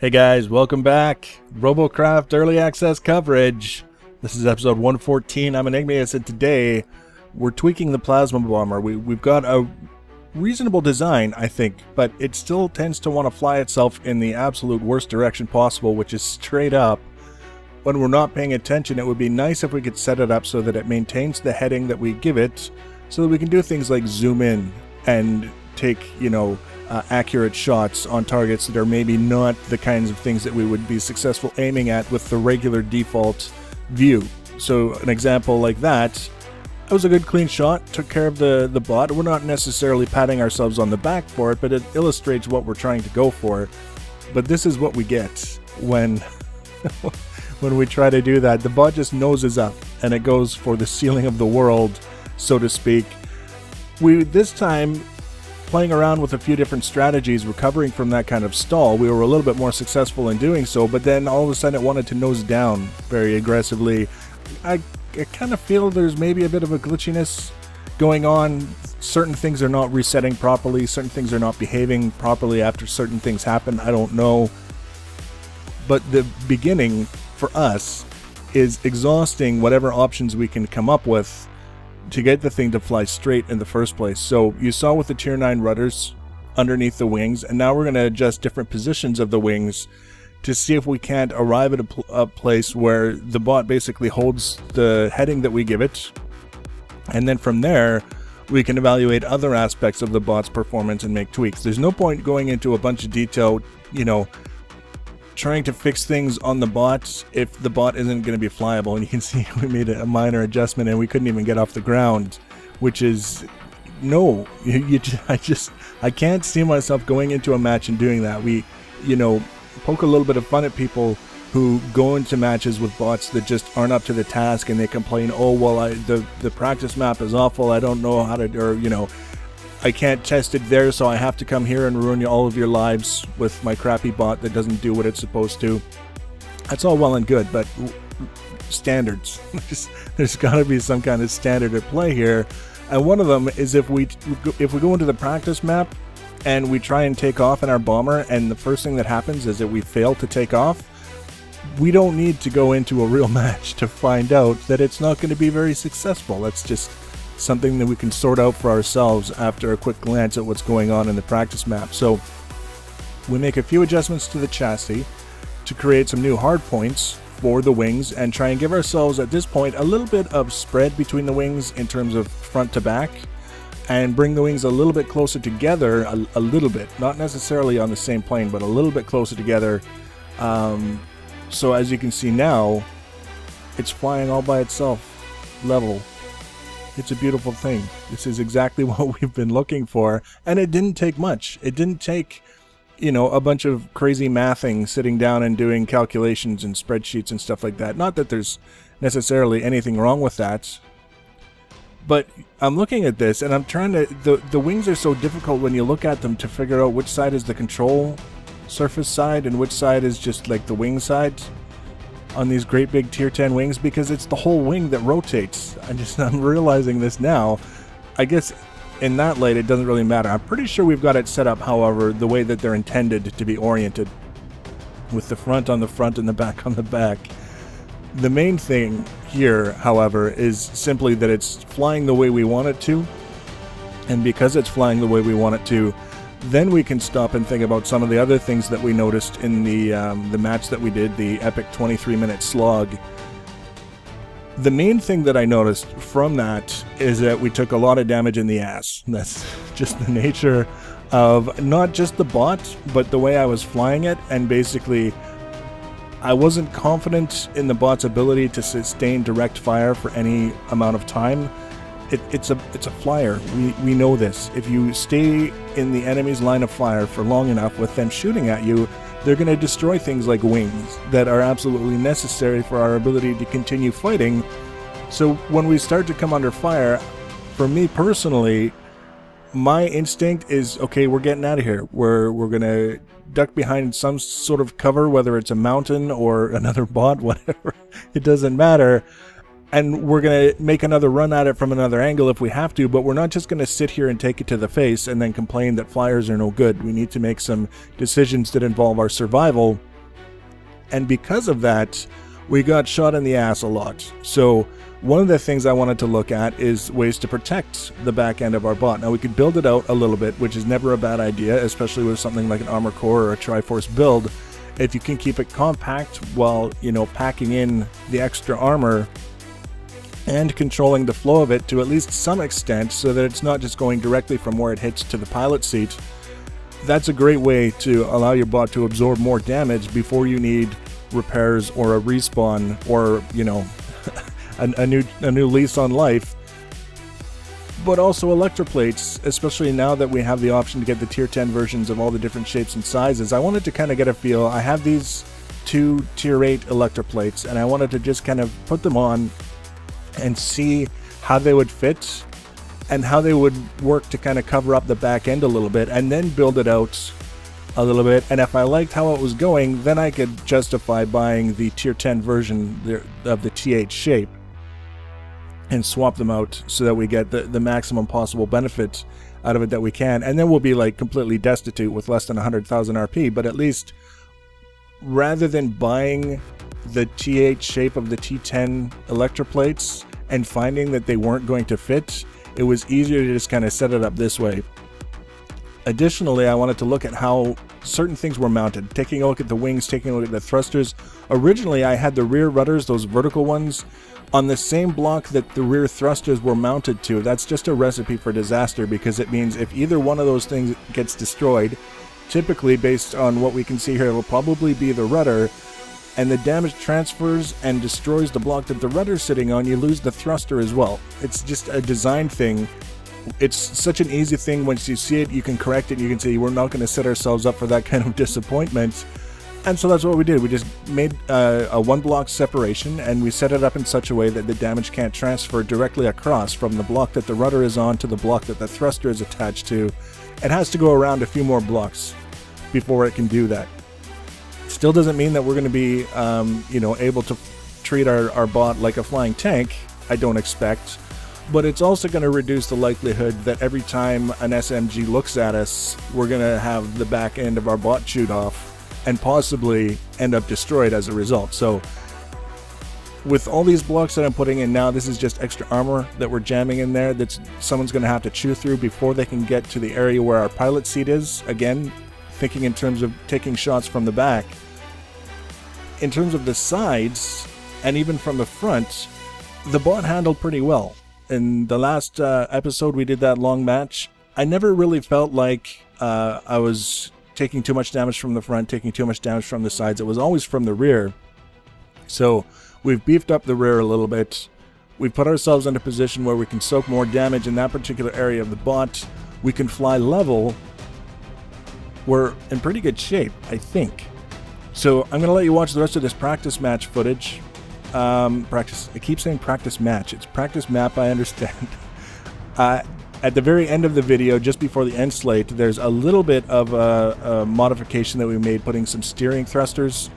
Hey guys, welcome back. Robocraft early access coverage. This is episode 114. I'm Enigmius, and today we're tweaking the plasma bomber. We've got a reasonable design, I think, but it still tends to want to fly itself in the absolute worst direction possible, which is straight up. When we're not paying attention, it would be nice if we could set it up so that it maintains the heading that we give it, so that we can do things like zoom in and take, accurate shots on targets that are maybe not the kinds of things that we would be successful aiming at with the regular default view. So an example like that was a good clean shot, took care of the bot. We're not necessarily patting ourselves on the back for it, but it illustrates what we're trying to go for. But this is what we get when when we try to do that. The bot just noses up and it goes for the ceiling of the world, so to speak. This time, playing around with a few different strategies, recovering from that kind of stall, we were a little bit more successful in doing so, but then all of a sudden it wanted to nose down very aggressively. I kind of feel there's maybe a bit of a glitchiness going on. Certain things are not resetting properly, certain things are not behaving properly after certain things happen. I don't know. But the beginning for us is exhausting whatever options we can come up with to get the thing to fly straight in the first place. So you saw with the tier 9 rudders underneath the wings, and now we're going to adjust different positions of the wings to see if we can't arrive at a place where the bot basically holds the heading that we give it, and then from there we can evaluate other aspects of the bot's performance and make tweaks. There's no point going into a bunch of detail, trying to fix things on the bot if the bot isn't going to be flyable. And you can see we made a minor adjustment and we couldn't even get off the ground, which is no, I can't see myself going into a match and doing that. We poke a little bit of fun at people who go into matches with bots that just aren't up to the task, and they complain, oh well, the practice map is awful, I don't know how to, or I can't test it there, so I have to come here and ruin all of your lives with my crappy bot that doesn't do what it's supposed to. That's all well and good, but standards. There's got to be some kind of standard at play here, and one of them is if we go into the practice map and we try and take off in our bomber, and the first thing that happens is that we fail to take off, we don't need to go into a real match to find out that it's not going to be very successful. That's just something that we can sort out for ourselves after a quick glance at what's going on in the practice map. So we make a few adjustments to the chassis to create some new hard points for the wings and try and give ourselves at this point a little bit of spread between the wings in terms of front to back, and bring the wings a little bit closer together, a little bit, not necessarily on the same plane, but a little bit closer together. So as you can see now, it's flying all by itself, level. It's a beautiful thing. This is exactly what we've been looking for, and it didn't take much. It didn't take, a bunch of crazy mathing, sitting down and doing calculations and spreadsheets and stuff like that. Not that there's necessarily anything wrong with that, but I'm looking at this and I'm trying to, the wings are so difficult when you look at them to figure out which side is the control surface side and which side is just like the wing side on these great big tier 10 wings, because it's the whole wing that rotates. I'm realizing this now. I guess in that light it doesn't really matter. I'm pretty sure we've got it set up, however, the way that they're intended to be oriented, with the front on the front and the back on the back. The main thing here, however, is simply that it's flying the way we want it to, and because it's flying the way we want it to, then we can stop and think about some of the other things that we noticed in the match that we did, the epic 23-minute slog. The main thing that I noticed from that is that we took a lot of damage in the ass. That's just the nature of not just the bot, but the way I was flying it, and basically I wasn't confident in the bot's ability to sustain direct fire for any amount of time. It's a flyer. We know this. If you stay in the enemy's line of fire for long enough with them shooting at you, they're going to destroy things like wings that are absolutely necessary for our ability to continue fighting. So when we start to come under fire, for me personally, my instinct is, okay, we're getting out of here. We're going to duck behind some sort of cover, whether it's a mountain or another bot, whatever. It doesn't matter. And we're going to make another run at it from another angle if we have to, but we're not just going to sit here and take it to the face and then complain that flyers are no good. We need to make some decisions that involve our survival And because of that, we got shot in the ass a lot. So one of the things I wanted to look at is ways to protect the back end of our bot. Now we could build it out a little bit, which is never a bad idea, especially with something like an armor core or a Triforce build. If you can keep it compact while, you know, packing in the extra armor and controlling the flow of it to at least some extent so that it's not just going directly from where it hits to the pilot seat, that's a great way to allow your bot to absorb more damage before you need repairs or a respawn or, you know, a new lease on life. But also electroplates, especially now that we have the option to get the tier 10 versions of all the different shapes and sizes. I wanted to kind of get a feel. I have these 2 tier 8 electroplates, and I wanted to just kind of put them on and see how they would fit and how they would work to kind of cover up the back end a little bit, and then build it out a little bit. And if I liked how it was going, then I could justify buying the tier 10 version of the T8 shape and swap them out so that we get the maximum possible benefit out of it that we can. And then we'll be like completely destitute with less than 100,000 RP, but at least rather than buying the T8 shape of the T10 electroplates and finding that they weren't going to fit, it was easier to just kind of set it up this way. Additionally, I wanted to look at how certain things were mounted, taking a look at the wings, taking a look at the thrusters. Originally, I had the rear rudders, those vertical ones, on the same block that the rear thrusters were mounted to. That's just a recipe for disaster, because it means if either one of those things gets destroyed, typically based on what we can see here, it will probably be the rudder, and the damage transfers and destroys the block that the rudder's sitting on, you lose the thruster as well. It's just a design thing. It's such an easy thing. Once you see it, you can correct it, and you can say we're not going to set ourselves up for that kind of disappointment. And so that's what we did. We just made a one block separation, and we set it up in such a way that the damage can't transfer directly across from the block that the rudder is on to the block that the thruster is attached to. It has to go around a few more blocks before it can do that. Still doesn't mean that we're going to be, you know, able to treat our bot like a flying tank, I don't expect. But it's also going to reduce the likelihood that every time an SMG looks at us, we're going to have the back end of our bot chewed off and possibly end up destroyed as a result. So with all these blocks that I'm putting in now, this is just extra armor that we're jamming in there that someone's going to have to chew through before they can get to the area where our pilot seat is. Again, thinking in terms of taking shots from the back. In terms of the sides, and even from the front, the bot handled pretty well. In the last episode we did that long match, I never really felt like I was taking too much damage from the front, taking too much damage from the sides. It was always from the rear. So we've beefed up the rear a little bit. We've put ourselves in a position where we can soak more damage in that particular area of the bot. We can fly level. We're in pretty good shape, I think. So I'm going to let you watch the rest of this practice match footage. Practice. I keep saying practice match. It's practice map, I understand. At the very end of the video, just before the end slate, there's a little bit of a modification that we made, putting some steering thrusters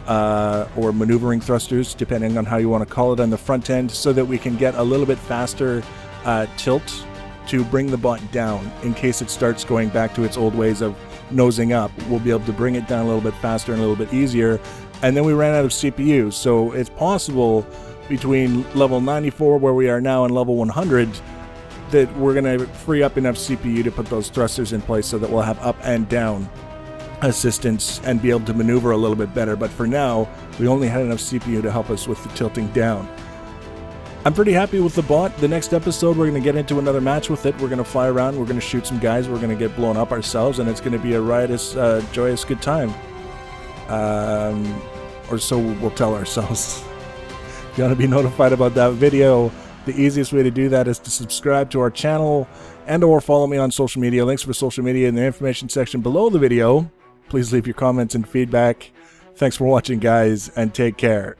or maneuvering thrusters, depending on how you want to call it, on the front end, so that we can get a little bit faster tilt to bring the bot down in case it starts going back to its old ways of nosing up. We'll be able to bring it down a little bit faster and a little bit easier. And then we ran out of CPU, so it's possible between level 94 where we are now and level 100 that we're going to free up enough CPU to put those thrusters in place so that we'll have up and down assistance and be able to maneuver a little bit better. But for now, we only had enough CPU to help us with the tilting down. I'm pretty happy with the bot. The next episode, we're going to get into another match with it. We're going to fly around, we're going to shoot some guys, we're going to get blown up ourselves, and it's going to be a riotous, joyous good time. Or so we'll tell ourselves. If you want to be notified about that video, the easiest way to do that is to subscribe to our channel and or follow me on social media. Links for social media in the information section below the video. Please leave your comments and feedback. Thanks for watching, guys, and take care.